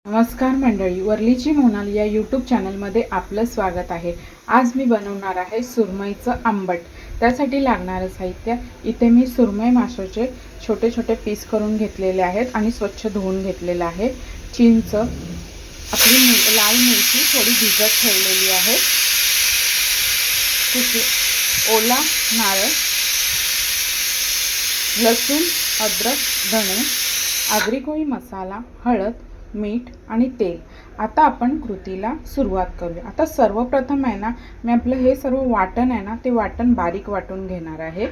नमस्कार मंडळी, वरलीची मोनाली या यूट्यूब चॅनलमध्ये आपलं स्वागत आहे। आज मी बनवणार आहे सुरमईचं आंबट। त्यासाठी लागणारे साहित्य इथे मी सुरमई माशाचे छोटे छोटे पीस करून घेतलेले आहेत आणि स्वच्छ धुवून घेतलेले आहे। चिंच, आपली लाल मिरची थोडी भिजत ठेवलेली आहे, ओला नारळ, लसूण, अद्रक, धणे, आगरी कोळी मसाला, हळद, मीठ आणि तेल। आता आपण कृतीला सुरुवात करूया। आता सर्वप्रथम आहे ना, मी आपलं हे सर्व वाटण आहे ना, ते वाटण बारीक वाटून घेणार आहे।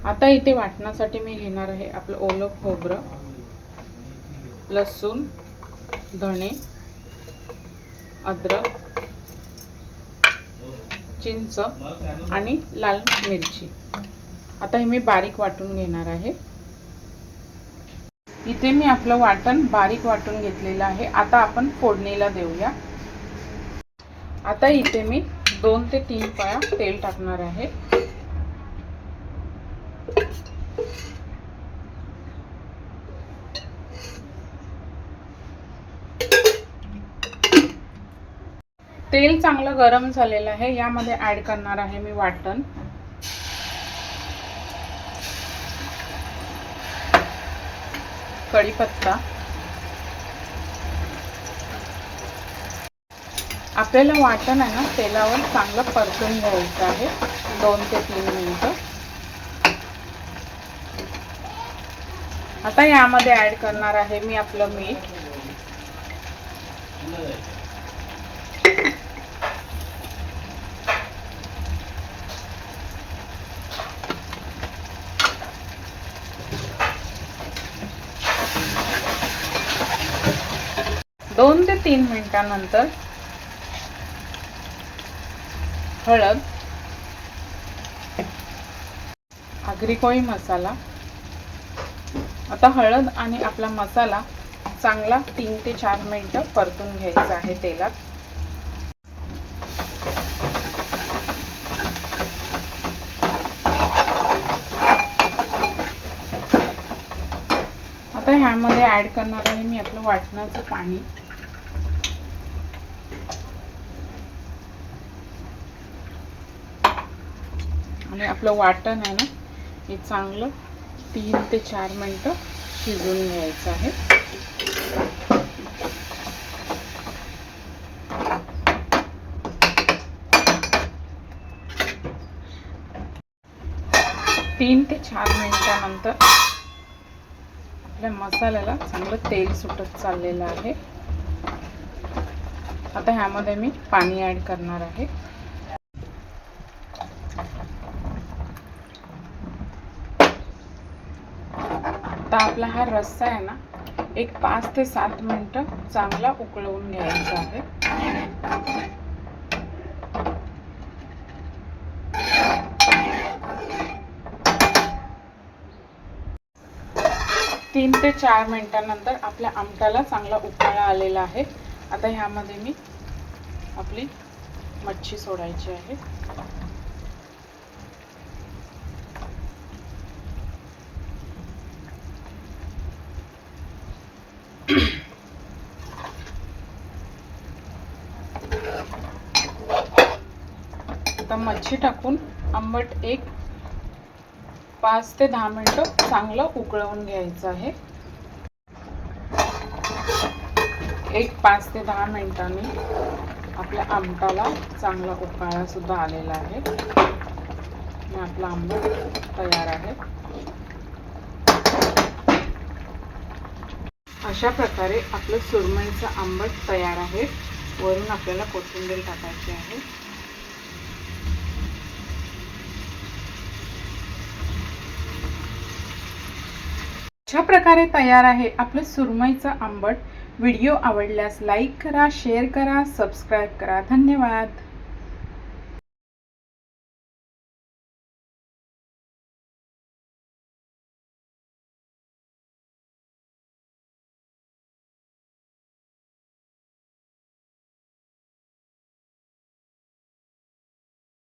आता इथे वाटणासाठी मी घेणार आहे आपलं ओलं खोबरं, लसूण, धणे, अद्रक, चिंच आणि लाल मिरची। आता हे मी बारीक वाटून घेणार आहे। इथे मी आपलं वाटण बारीक वाटून घेतलेलं आहे। आता आपण फोडणीला देऊया। आता इथे मी 2 ते 3 पळ्या तेल टाकणार आहे। तेल चांगलं गरम झालेलं आहे। यामध्ये ऍड करणार आहे मी वाटण, कढीपत्ता। आपल्याला वाटण आहे ना, तेलावर चांगलं परतून घ्यायचं आहे 2 ते 3 मिनिटं। आता यामध्ये ऍड करणार आहे मी आपलं मीठ, दोन ते 3 मिनिटांनंतर हळद, आगरी कोळी मसाला। आता हळद आणि आपला मसाला चांगला 3 ते 4 मिनिटं परतून घ्यायचा आहे तेलात। आता ह्यामध्ये ऍड करणार आहे मी आपलं वाटणाचं पाणी, आणि आपलं वाटण आहे ना, हे चांगलं 3 ते 4 मिनिटं शिजवून घ्यायचं आहे। 3 ते 4 मिनिटांनंतर आपल्या मसाल्याला चांगलं तेल सुटत चाललेलं आहे। आता ह्यामध्ये मी पाणी ऍड करणार आहे। आता आपला हा रस्सा आहे ना, एक 5 ते 7 मिनिटं चांगला उकळवून घ्यायचा आहे। 3 ते 4 मिनिटांनंतर आपल्या आमटाला चांगला उकळा आलेला आहे। आता ह्यामध्ये मी आपली मच्छी सोडायची आहे। आता मच्छी टाकून आंबट एक 5 ते 10 मिनिटं चांगलं उकळवून घ्यायचं आहे। एक 5 ते 10 मिनिटांनी आपल्या आंबटाला चांगला उकळा सुद्धा आलेला आहे आणि आपला आंबट तयार आहे। अशा प्रकारे आपलं सुरमईचं आंबट तयार आहे। वरून आपल्याला कोथिंबीर टाकायची आहे। अशा प्रकारे तयार आहे आपलं सुरमईचं आंबट। व्हिडिओ आवडल्यास लाईक करा, शेअर करा, सबस्क्राइब करा। धन्यवाद।